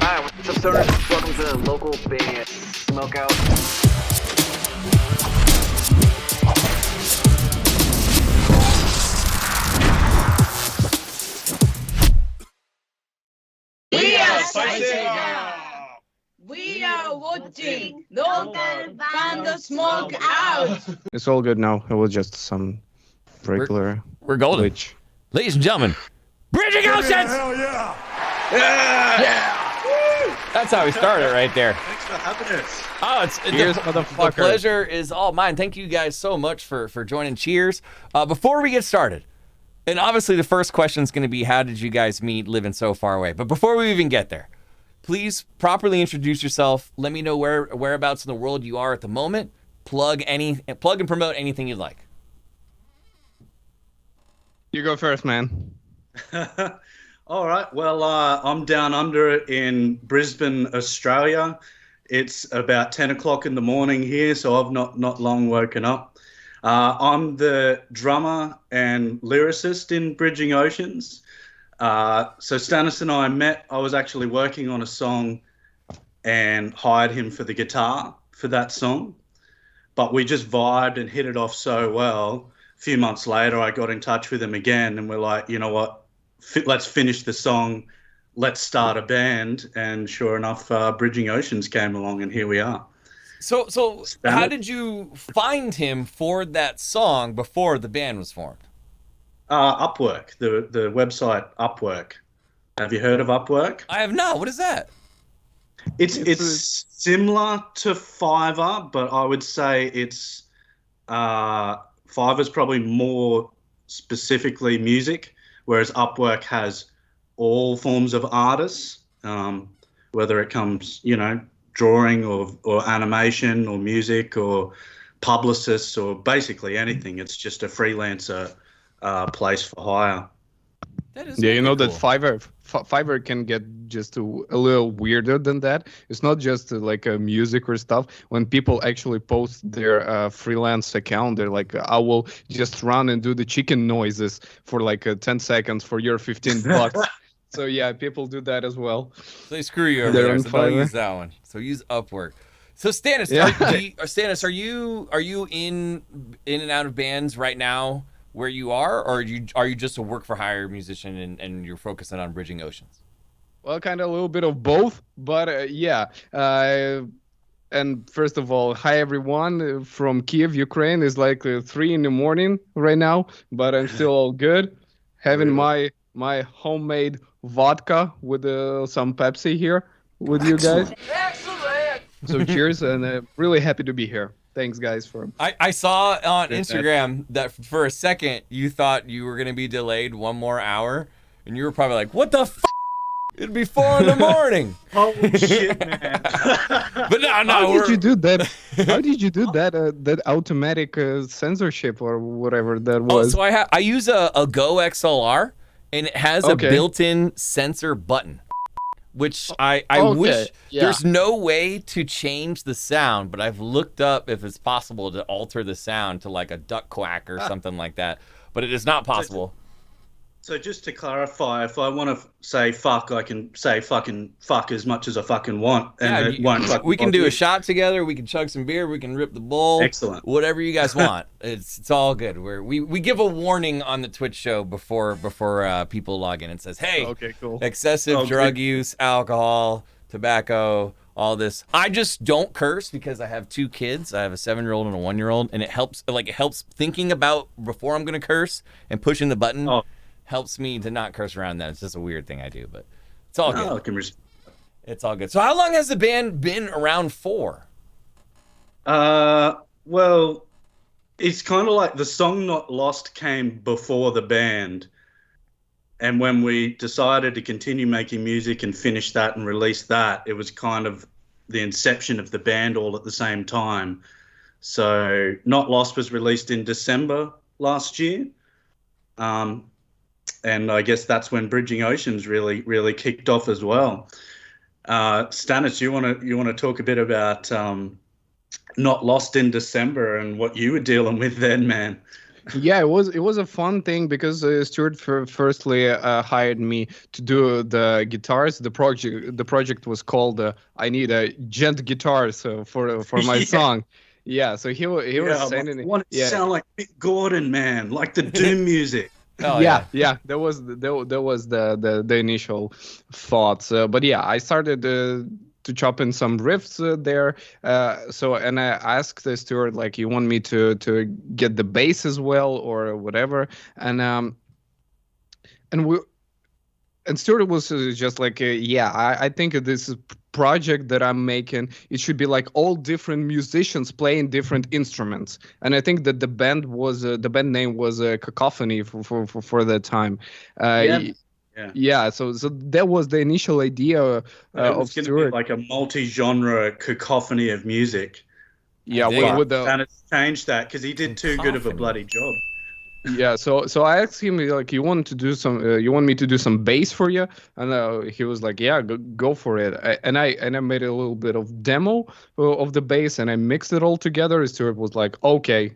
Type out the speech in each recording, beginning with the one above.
Hi, what's up, stoners? Welcome to the local band Smokeout. We are spicy. We are watching local band Smokeout. It's all good now. It was just some regular We're golden. glitch. Ladies and gentlemen, Bridging Oceans! Hell yeah! That's how we started right there. Thanks for having us. Oh, Cheers, the motherfucker. pleasure is all mine. Thank you guys so much for joining. Cheers. Before we get started, and obviously the first question is going to be, how did you guys meet living so far away? But before we even get there, please properly introduce yourself. Let me know whereabouts in the world you are at the moment. Plug and promote anything you'd like. You go first, man. All right. Well, I'm down under in Brisbane, Australia. It's about 10 o'clock in the morning here, so I've not long woken up. I'm the drummer and lyricist in Bridging Oceans. So Stannis and I met. I was actually working on a song and hired him for the guitar for that song. But we just vibed and hit it off so well. A few months later, I got in touch with him again, and we're like, you know what? Let's finish the song. Let's start a band. And sure enough, Bridging Oceans came along, and here we are. So how did you find him for that song before the band was formed? Upwork, the website Upwork. Have you heard of Upwork? I have not. What is that? It's similar to Fiverr, but I would say it's Fiverr's probably more specifically music, whereas Upwork has all forms of artists, whether it comes, drawing or animation or music or publicists or basically anything. It's just a freelancer place for hire. That is Yeah, you know cool. that Fiverr can get just a little weirder than that. It's not just like a music or stuff. When people actually post their freelance account, they're like, I will just run and do the chicken noises for like 10 seconds for your 15 bucks. So yeah, people do that as well. They screw you over They're there, on so don't Fiverr. use that one. So use Upwork. So Stannis, Yeah. are you in and out of bands right now where you are, or are you just a work for hire musician and you're focusing on Bridging Oceans? Well, kind of a little bit of both, but yeah. And first of all, hi everyone from Kiev, Ukraine. It's like 3 in the morning right now, but I'm still all good. Having my homemade vodka with some Pepsi here with you guys. Excellent. So cheers, and really happy to be here. Thanks, guys, for. I saw on Good, Instagram that for a second you thought you were gonna be delayed one more hour, and you were probably like, "What the f? It'd be 4 in the morning." Holy shit, man. But no, How did you do that? How did you do that? That automatic censorship or whatever that Oh, was. so I use a Go XLR, and it has Okay. a built-in censor button, which I Okay, wish yeah. there's no way to change the sound, but I've looked up if it's possible to alter the sound to like a duck quack or something like that, but it is not possible. So just to clarify, if I want to say fuck, I can say fucking fuck as much as I fucking want, and it won't fucking we can bother do you. a shot together. We can chug some beer. We can rip the bowl. Excellent. Whatever you guys want. It's all good. We give a warning on the Twitch show before people log in and says, hey, Okay, cool. excessive Oh, drug good. use, alcohol, tobacco, all this. I just don't curse because I have 2 kids. I have a 7-year-old and a 1-year-old, and it helps thinking about before I'm gonna curse and pushing the button. Oh. Helps me to not curse around that. It's just a weird thing I do, but it's all No, I good. can It's all good. So how long has the band been around for? well, it's kind of like the song Not Lost came before the band. And when we decided to continue making music and finish that and release that, it was kind of the inception of the band all at the same time. So Not Lost was released in December last year. And I guess that's when Bridging Oceans really kicked off as well. Stannis, you want to talk a bit about Not Lost in December and what you were dealing with then, man? Yeah, it was a fun thing because Stuart firstly hired me to do the guitars. The project was called "I Need a Gent Guitar" so for my Yeah, song. Yeah, so he was yeah. I'm like, I sending it. want it to Yeah, sound like Mick Gordon, man, like the Doom music. Oh yeah, yeah. yeah. That was the initial thoughts. But yeah, I started to chop in some riffs there. And I asked the steward like, "You want me to get the bass as well or whatever?" And and we and Stewart was just like, "Yeah, I think this is project that I'm making, it should be like all different musicians playing different instruments." And I think that the band name was Cacophony for that time. Yeah, Uh, yeah. yeah, so that was the initial idea It of was going to be Stewart. like a multi-genre cacophony of music, I Yeah, dig with, it. with but the Stannis changed that because he did too good of a Cacophony. bloody job. Yeah, so I asked him like, you want me to do some bass for you?" And he was like, "Yeah, go for it." And I made a little bit of demo of the bass, and I mixed it all together. Stuart was like, "Okay,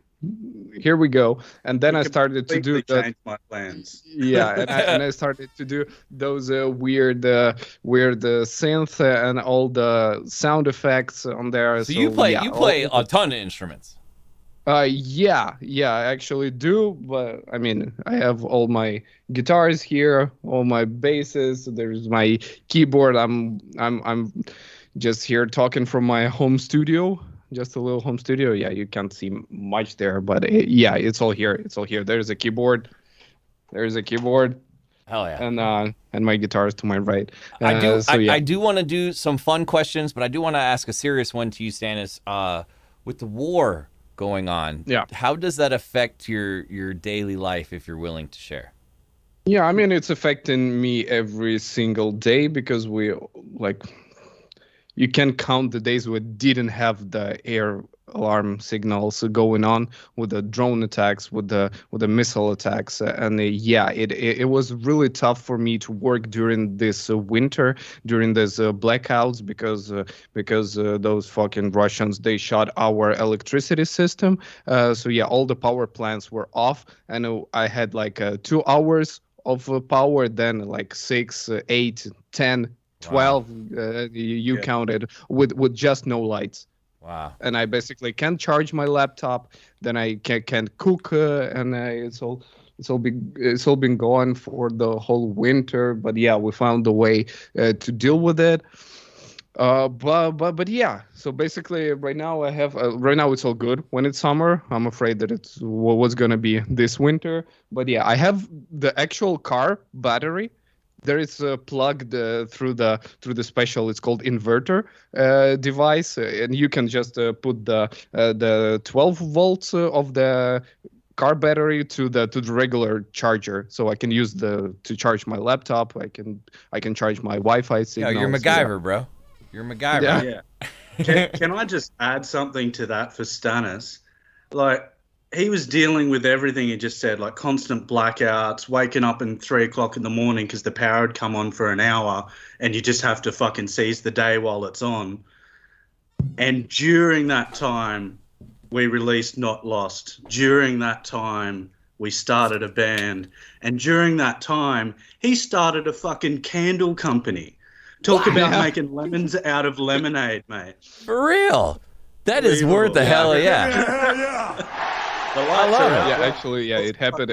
here we go." And then He I started to do completely that. changed my plans. Yeah, and I started to do those weird synth and all the sound effects on there. So you So play yeah, you play all a ton of instruments. yeah, I actually do, but I mean, I have all my guitars here, all my basses. There's my keyboard. I'm just here talking from my home studio, just a little home studio. Yeah, you can't see much there, but yeah, it's all here. It's all here. There's a keyboard. There's a keyboard, Hell yeah. and my guitar is to my right. I do. So yeah, I do want to do some fun questions, but I do want to ask a serious one to you, Stannis. With the war going on, Yeah. how does that affect your daily life, if you're willing to share? yeah. I mean, it's affecting me every single day because we like you can count the days we didn't have the air alarm signals going on with the drone attacks, with the missile attacks, and yeah, it was really tough for me to work during this winter, during these blackouts, because those fucking Russians, they shot our electricity system. So yeah, all the power plants were off, and I had like 2 hours of power, then like 6, 8, 10, Wow. 12, you Yeah. counted, with just no lights. Wow. And I basically can't charge my laptop. Then I can't cook, and it's all been gone for the whole winter. But yeah, we found a way to deal with it. But yeah. So basically, right now it's all good. When it's summer, I'm afraid that it's what's gonna be this winter. But yeah, I have the actual car battery. There is plugged through the special. It's called inverter device, and you can just put the 12 volts of the car battery to the regular charger, so I can use to charge my laptop. I can charge my Wi-Fi Yeah, signal. you're MacGyver, bro. You're MacGyver. Yeah. Yeah. Can I just add something to that for Stannis? Like, he was dealing with everything he just said, like constant blackouts, waking up in 3 o'clock in the morning because the power had come on for an hour, and you just have to fucking seize the day while it's on. And during that time, we released Not Lost. During that time, we started a band. And during that time, he started a fucking candle company. Talk about Yeah. making lemons out of lemonade, mate. For real. That is worth the hell yeah. The lights love are it. out. Yeah, actually, yeah, it happened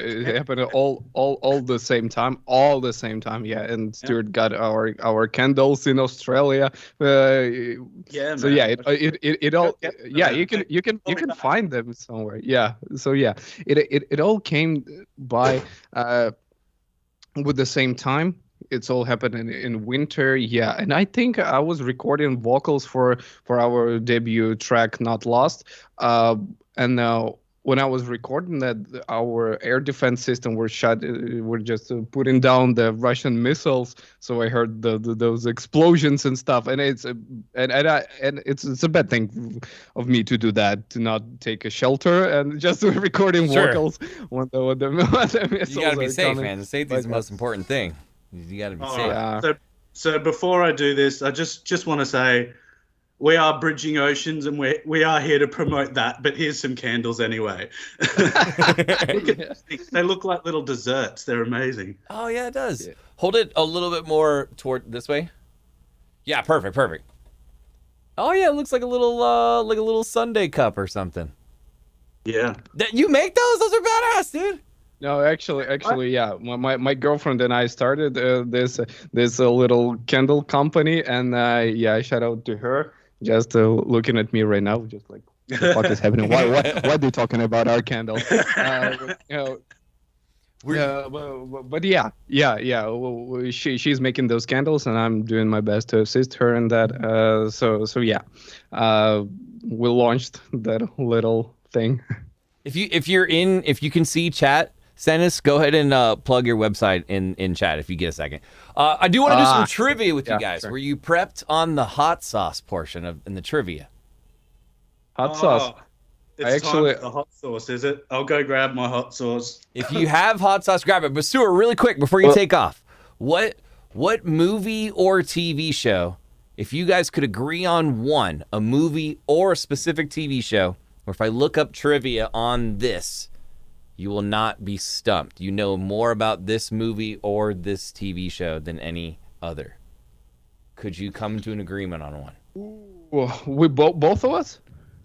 all the same time, yeah. And Stuart got our candles in Australia. Yeah, So man. yeah, it all, yeah, you can Tell me that. find them somewhere. Yeah. So yeah, it all came by with the same time. It's all happened in winter. Yeah, and I think I was recording vocals for our debut track Not Lost. And when I was recording that, our air defense system were shut. We're just putting down the Russian missiles. So I heard those explosions and stuff. And it's a bad thing of me to do that, to not take a shelter and just recording Sure. vocals when the missiles You gotta be are safe, coming. man. Safety is the most important thing. You gotta be All safe. right. Yeah. So before I do this, I just want to say we are bridging oceans, and we are here to promote that. But here's some candles anyway. They look like little desserts. They're amazing. Oh yeah, it does. Yeah. Hold it a little bit more toward this way. Yeah, perfect. Oh yeah, it looks like a little Sunday cup or something. Yeah. That you make those? Those are badass, dude. No, actually, yeah. My girlfriend and I started this little candle company, and yeah, shout out to her. Just looking at me right now, just like, what the fuck is happening? Why are they talking about our candle? But yeah. She's making those candles, and I'm doing my best to assist her in that. So yeah, we launched that little thing. If you can see chat, Stennis, go ahead and plug your website in chat if you get a second. I do want to do some trivia with you guys. Sure. Were you prepped on the hot sauce portion in the trivia? Hot sauce. It's time for the hot sauce, is it? I'll go grab my hot sauce. If you have hot sauce, grab it. But Stuart, really quick before you take off, what movie or TV show, if you guys could agree on one, a movie or a specific TV show, or if I look up trivia on this, you will not be stumped. You know more about this movie or this TV show than any other. Could you come to an agreement on one? Well, we both of us.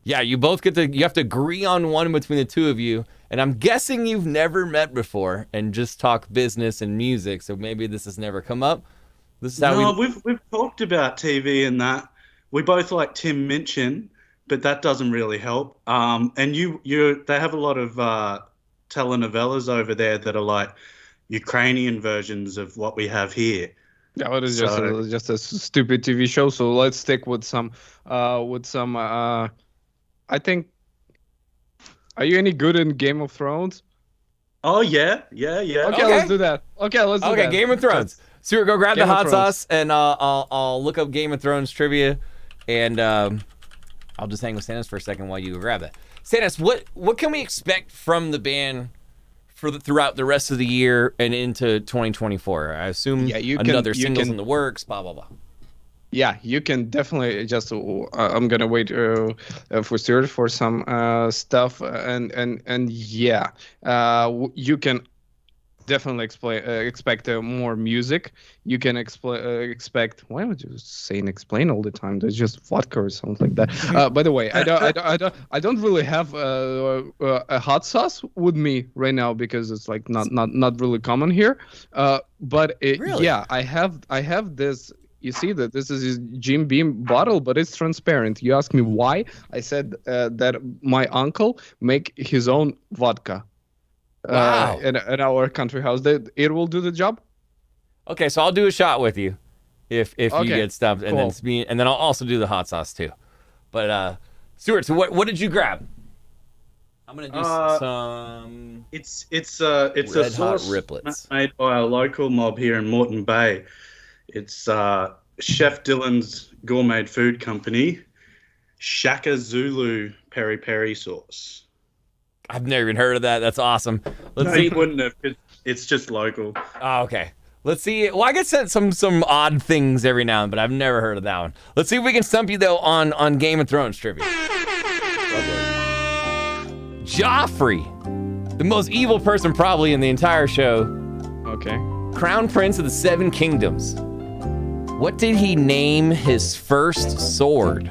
Yeah, you both you have to agree on one between the two of you. And I'm guessing you've never met before and just talk business and music. So maybe this has never come up. This is how we've talked about TV and that. We both like Tim Minchin, but that doesn't really help. And they have a lot of telenovelas over there that are like Ukrainian versions of what we have here. Yeah, it is just a stupid TV show. So let's stick with some. I think. Are you any good in Game of Thrones? Oh yeah. Okay, let's do that. Okay, Game of Thrones. Stuart, go grab Game the of hot Thrones. sauce, and I'll look up Game of Thrones trivia, and I'll just hang with Stannis for a second while you go grab that. Stannis, what can we expect from the band throughout the rest of the year and into 2024? I assume another singles in the works. Blah blah blah. Yeah, you can definitely just. I'm gonna wait for Stuart for some stuff, and yeah, you can definitely expect more music. You can expect. Why would you saying explain all the time? There's just vodka or something like that. By the way, I don't really have a hot sauce with me right now because it's like not really common here. But Really? yeah, I have this. You see that this is his Jim Beam bottle, but it's transparent. You ask me why? I said that my uncle make his own vodka. Wow. In our country house. It will do the job. Okay, so I'll do a shot with you if you get stumped, and cool. then I'll also do the hot sauce too. But Stuart, so what did you grab? I'm gonna do some. It's a Red Hot sauce Riplets. made by a local mob here in Moreton Bay. It's Chef Dylan's gourmet food company, Shaka Zulu peri peri sauce. I've never even heard of that. That's awesome. Let's No, see. you wouldn't have. It's just local. Oh, okay. Let's see. Well, I get sent some odd things every now and then, but I've never heard of that one. Let's see if we can stump you though on Game of Thrones trivia. Joffrey, the most evil person probably in the entire show, Okay. Crown Prince of the Seven Kingdoms. What did he name his first sword?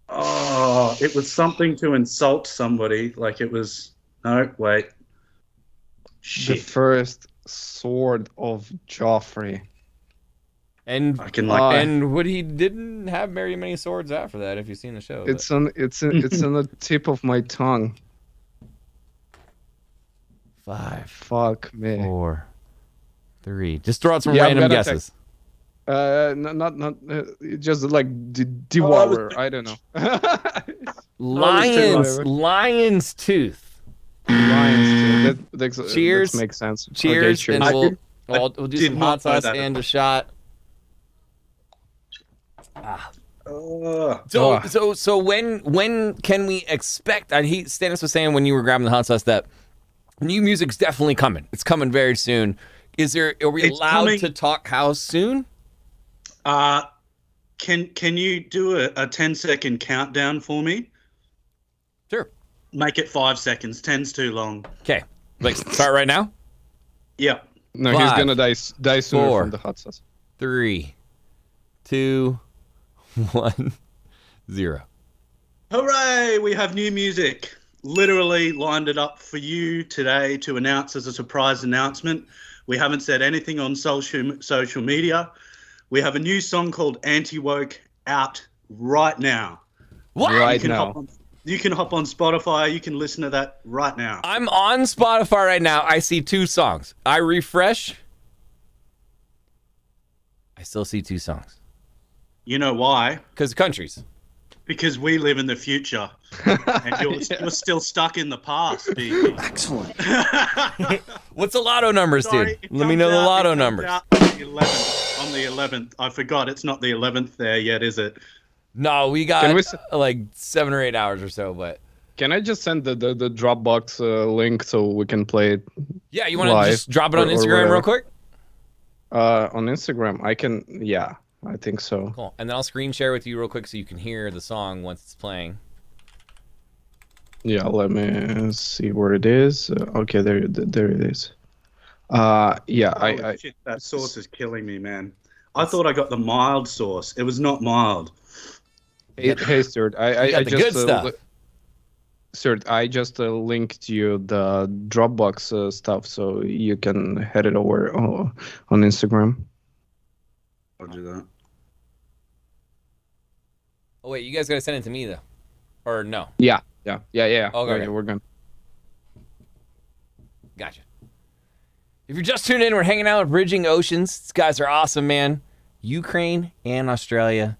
Oh, it was something to insult somebody. Like it was. No, wait. The Shit. first sword of Joffrey. And I can like. and what he didn't have very many swords after that. If you've seen the show, It's on the tip of my tongue. 5, Fuck me. 4, 3. Just throw out some Yeah, I'm random gonna guesses. Not just like devour. I don't know. Lion's tooth. Lions. That Cheers. makes sense. Cheers, Okay, and cheers. we'll do did some not hot know sauce that. and a shot. Ugh. So when can we expect? Stannis was saying when you were grabbing the hot sauce that new music's definitely coming. It's coming very soon. Are we It's allowed coming. to talk how soon? Can you do a 10-second countdown for me? Sure. Make it 5 seconds. 10's too long. Okay. Like start right now. Yeah. No, he's 5, gonna die sooner 4, from the hot sauce. 3, 2, 1, 0. Hooray! We have new music. Literally lined it up for you today to announce as a surprise announcement. We haven't said anything on social media. We have a new song called Anti-Woke out right now. What? Right now. You can hop on Spotify. You can listen to that right now. I'm on Spotify right now. I see 2 songs. I refresh. I still see 2 songs. You know why? Because countries. Because we live in the future. And you're still stuck in the past, BG. Excellent. What's the lotto numbers, Sorry, dude? Let me know the lotto numbers. On the 11th. I forgot. It's not the 11th there yet, is it? No, we got Can we like 7 or 8 hours or so, but Can I just send the Dropbox link so we can play it yeah, you want to live just drop it on or Instagram real whatever? quick? On Instagram? I can. Yeah, I think so. Cool. And then I'll screen share with you real quick so you can hear the song once it's playing. Yeah, let me see where it is. Okay, there it is. Yeah, Holy shit, that sauce is killing me, man. I thought I got the mild sauce. It was not mild. Hey, Stuart, I got the just good stuff. Stuart, I just linked you the Dropbox stuff so you can head it over on Instagram. I'll do that. Oh wait, you guys gotta send it to me though, or no? Yeah. Okay. We're gonna. Gotcha. If you're just tuning in, we're hanging out at Bridging Oceans. These guys are awesome, man. Ukraine and Australia.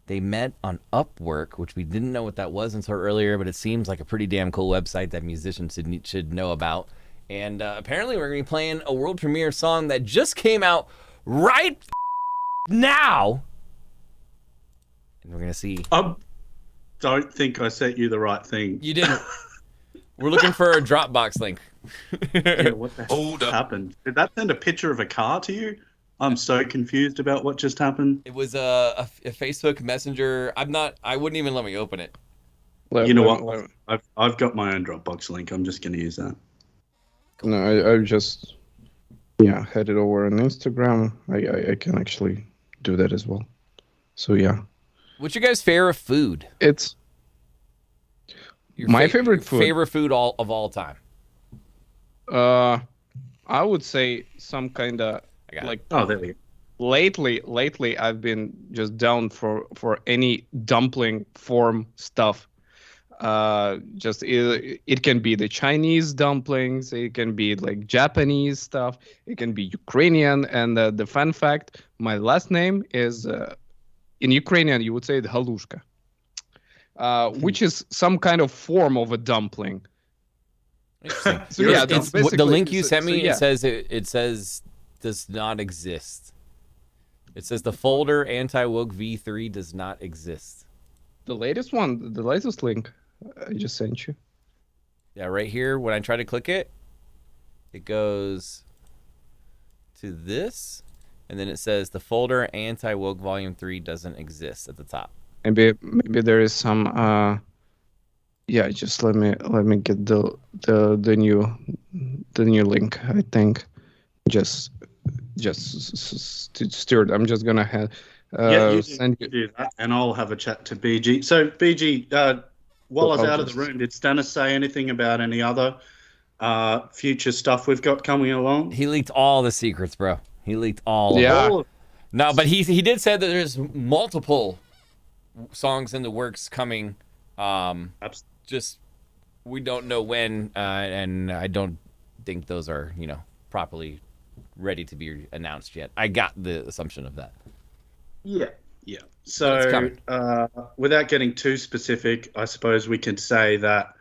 They met on Upwork, which we didn't know what that was until earlier, but it seems like a pretty damn cool website that musicians should know about. And apparently we're going to be playing a world premiere song that just came out right now. And we're going to see. I don't think I sent you the right thing. You didn't. We're looking for a Dropbox link. Yeah, what the hell happened? Did that send a picture of a car to you? I'm so confused about what just happened. It was a Facebook Messenger. I wouldn't even let me open it. You know what? I've got my own Dropbox link. I'm just going to use that. No, I just headed over on Instagram. I can actually do that as well. So yeah. What's your guys' favorite food? It's my favorite food. Favorite food of all time. I would say some kind of like. Oh, there we go. Lately, I've been just down for any dumpling form stuff. Just it can be the Chinese dumplings, it can be like Japanese stuff, it can be Ukrainian. And the fun fact, my last name is in Ukrainian you would say the halushka, which is some kind of form of a dumpling. Interesting. So yeah, It's the link you sent me. It says does not exist. It says the folder anti-woke v3 does not exist. The latest one, the latest link I just sent you. Yeah, right here, when I try to click it, it goes to this, and then it says the folder anti-woke volume 3 doesn't exist at the top. Maybe there is some just let me get the new link. I think just Stuart, I'm just gonna send you. Do that, and I'll have a chat to BG. So BG, while I was out of the room, did Stannis say anything about any other future stuff we've got coming along? He leaked all the secrets, bro. He leaked all of Yeah. them. No, but he did say that there's multiple songs in the works coming. Just we don't know when, and I don't think those are properly ready to be announced yet. I got the assumption of that. Yeah. So without getting too specific, I suppose we could say that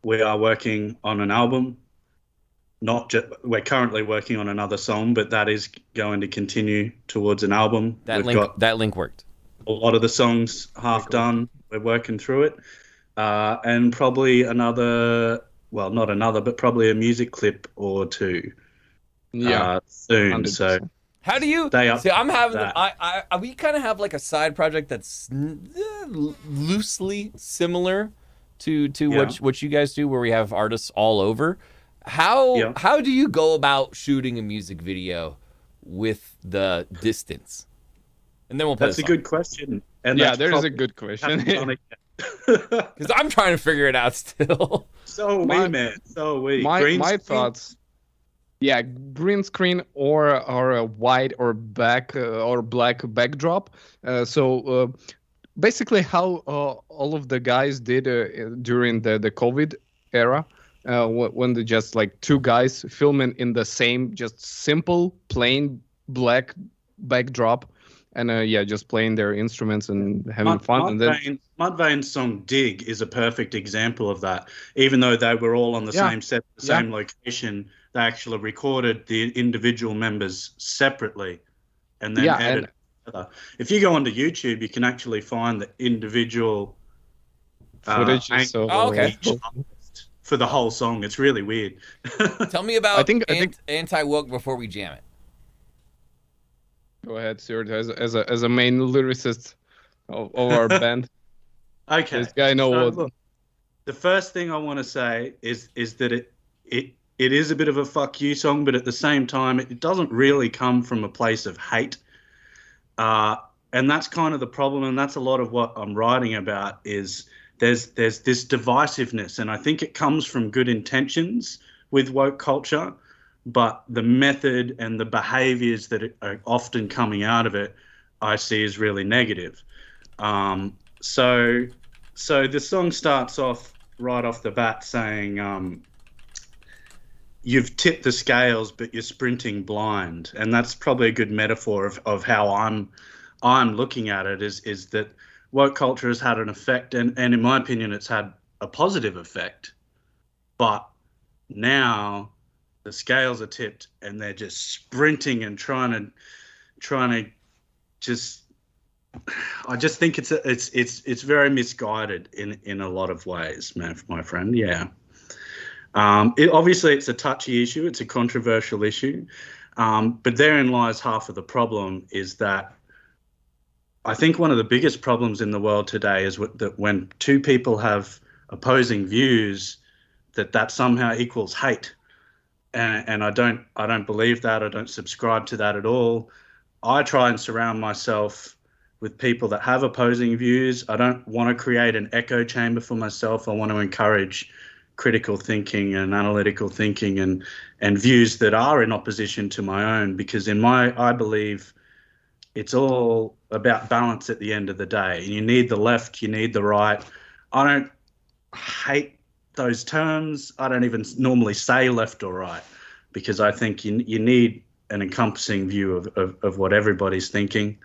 we are working on an album. We're currently working on another song, but that is going to continue towards an album. That link worked. A lot of the songs half done. We're working through it. And probably probably a music clip or two. Yeah, soon. 100%. So How do you They up see? I'm having that. we kind of have like a side project that's loosely similar to what you guys do, where we have artists all over. How do you go about shooting a music video with the distance? And then we'll play. That's a good question. And Yeah, that's there's a good question. Because I'm trying to figure it out still. So are we, man. So are we. My Green screen? thoughts. Yeah, green screen or a white or black backdrop. Basically, how all of the guys did during the COVID era, when they just like two guys filming in the same, just simple plain black backdrop, and just playing their instruments and having fun. And then Mudvayne's song "Dig" is a perfect example of that. Even though they were all on the same set, the same location, they actually recorded the individual members separately, and then edited together. If you go onto YouTube, you can actually find the individual footage. For the whole song. It's really weird. Tell me about I think Anti-Woke before we jam it. Go ahead, Stuart, as a main lyricist of our band. Okay. This guy knows. Look, the first thing I want to say is that it is a bit of a fuck you song, but at the same time, it doesn't really come from a place of hate. And that's kind of the problem, and that's a lot of what I'm writing about is there's this divisiveness, and I think it comes from good intentions with woke culture, but the method and the behaviors that are often coming out of it, I see as really negative. So the song starts off right off the bat saying, you've tipped the scales, but you're sprinting blind. And that's probably a good metaphor of how I'm looking at it is that woke culture has had an effect, and in my opinion, it's had a positive effect. But now the scales are tipped, and they're just sprinting and trying to just. I just think it's very misguided in a lot of ways, my friend. Yeah. Obviously, it's a touchy issue. It's a controversial issue. But therein lies half of the problem is that I think one of the biggest problems in the world today is that when two people have opposing views, that somehow equals hate. And I don't believe that. I don't subscribe to that at all. I try and surround myself with people that have opposing views. I don't want to create an echo chamber for myself. I want to encourage critical thinking and analytical thinking and views that are in opposition to my own, because I believe it's all about balance at the end of the day. You need the left, you need the right. I don't hate those terms. I don't even normally say left or right, because I think you need an encompassing view of what everybody's thinking.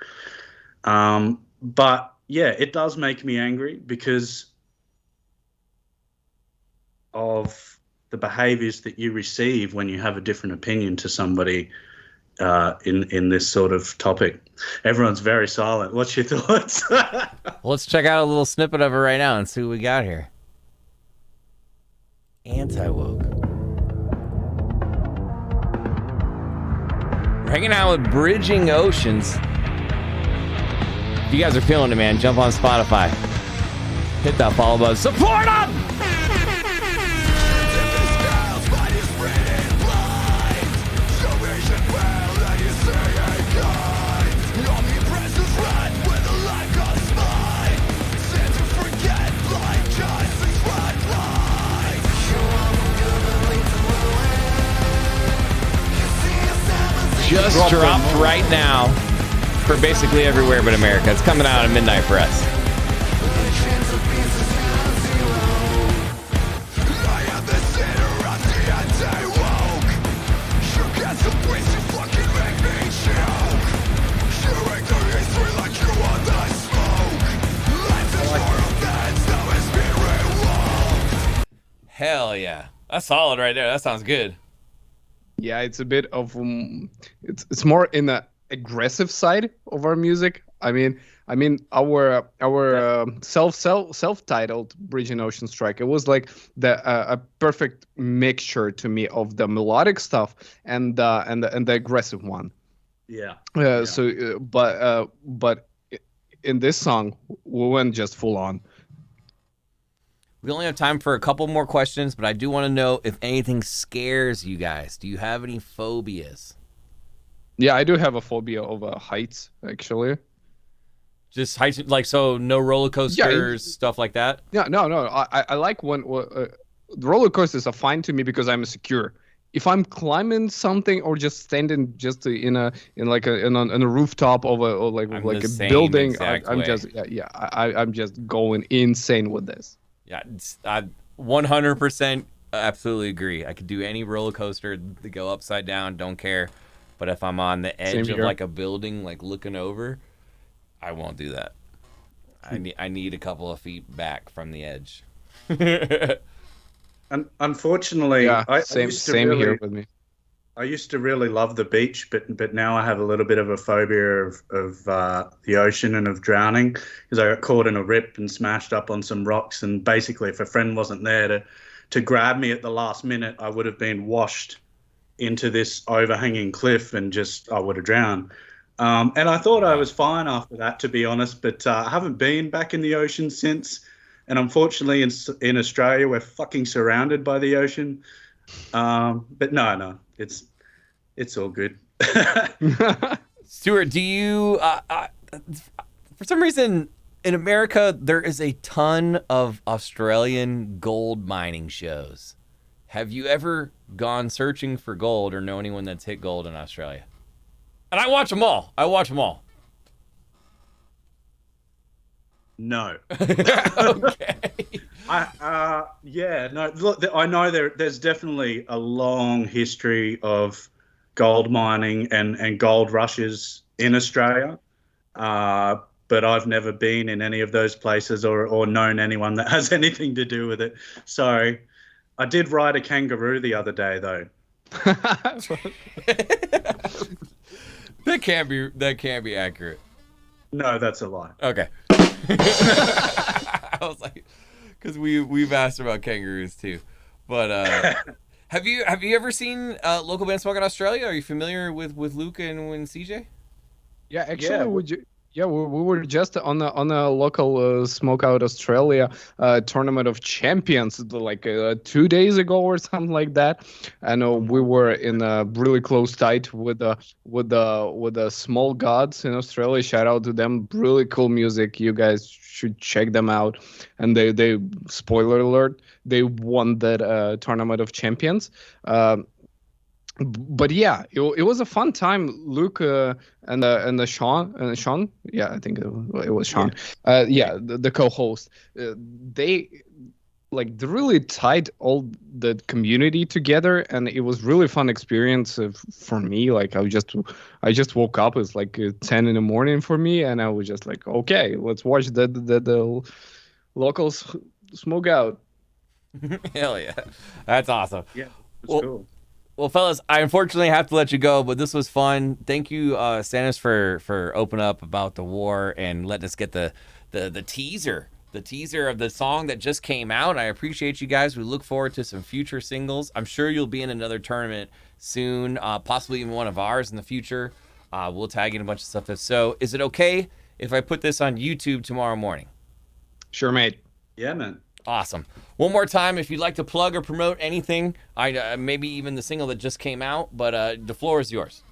But yeah, it does make me angry because of the behaviors that you receive when you have a different opinion to somebody in this sort of topic. Everyone's very silent. What's your thoughts? Well, let's check out a little snippet of it right now and see what we got here. Anti-Woke. We're hanging out with Bridging Oceans. If you guys are feeling it, man, jump on Spotify. Hit that follow button. Support them! Just dropped right now for basically everywhere but America. It's coming out at midnight for us. Hell yeah. That's solid right there. That sounds good. Yeah, it's a bit of it's more in the aggressive side of our music. I mean our self-titled Bridging Ocean Strike. It was like a perfect mixture to me of the melodic stuff and the aggressive one. Yeah. But in this song, we went just full on. We only have time for a couple more questions, but I do want to know if anything scares you guys. Do you have any phobias? Yeah, I do have a phobia of heights, actually. Just heights, like, so no roller coasters, stuff like that? Yeah, no. I like when roller coasters are fine to me because I'm secure. If I'm climbing something or just standing just in a rooftop of a building, I'm just I'm just going insane with this. Yeah, I 100% absolutely agree. I could do any roller coaster to go upside down, don't care. But if I'm on the edge of like a building, like looking over, I won't do that. I need a couple of feet back from the edge. And unfortunately, same here with me. I used to really love the beach, but now I have a little bit of a phobia of the ocean and of drowning because I got caught in a rip and smashed up on some rocks. And basically, if a friend wasn't there to grab me at the last minute, I would have been washed into this overhanging cliff and I would have drowned. And I thought I was fine after that, to be honest, but I haven't been back in the ocean since. And unfortunately, in Australia, we're fucking surrounded by the ocean. But no, it's all good. Stuart, do you, for some reason in America, there is a ton of Australian gold mining shows. Have you ever gone searching for gold or know anyone that's hit gold in Australia? And I watch them all. No. Okay. No. Look, I know there's definitely a long history of gold mining and gold rushes in Australia, but I've never been in any of those places or known anyone that has anything to do with it. So I did ride a kangaroo the other day, though. That can't be accurate. No, that's a lie. Okay. I was like, because we've asked about kangaroos too, but have you ever seen local band Smokeout Australia? Are you familiar with Luke and CJ? Yeah, actually, we were just on a local Smokeout Australia tournament of champions like 2 days ago or something like that. And we were in a really close tight with the Small Gods in Australia. Shout out to them, really cool music. You guys should check them out. And they spoiler alert, they won that tournament of champions. But yeah, it was a fun time. Luke and Sean, yeah, I think it was Sean. Yeah, the co-host. They really tied all the community together, and it was really fun experience for me. Like I just woke up. It's like 10 in the morning for me, and I was just like, okay, let's watch the locals smoke out. Hell yeah, that's awesome. Yeah, it's cool. Well, fellas, I unfortunately have to let you go, but this was fun. Thank you, Stannis, for opening up about the war and letting us get the teaser of the song that just came out. I appreciate you guys. We look forward to some future singles. I'm sure you'll be in another tournament soon, possibly even one of ours in the future. We'll tag in a bunch of stuff. So, is it okay if I put this on YouTube tomorrow morning? Sure, mate. Yeah, man. Awesome. One more time, if you'd like to plug or promote anything, maybe even the single that just came out, but the floor is yours.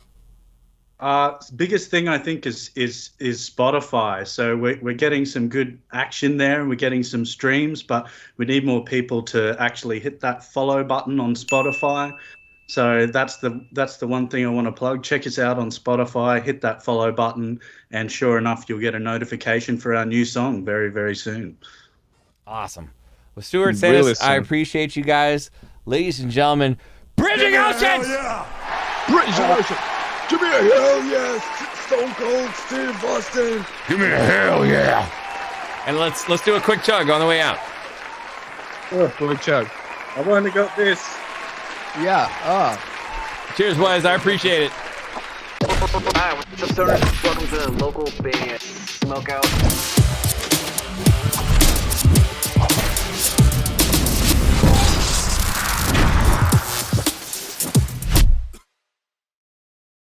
Biggest thing I think is Spotify. So we're getting some good action there, and we're getting some streams, but we need more people to actually hit that follow button on Spotify. So that's the one thing I want to plug. Check us out on Spotify, hit that follow button, and sure enough, you'll get a notification for our new song very, very soon. Awesome. Well, Stuart, Stannis, I appreciate you guys. Ladies and gentlemen, Bridging Oceans! Yeah. Bridging Oceans! Give me a hell yes! Stone Cold Steve Austin! Give me a hell yeah! And let's do a quick chug on the way out. Quick chug. I've only got this. Yeah. Cheers, boys. I appreciate it. Hi, what's up, stoners? Welcome to the local band Smokeout.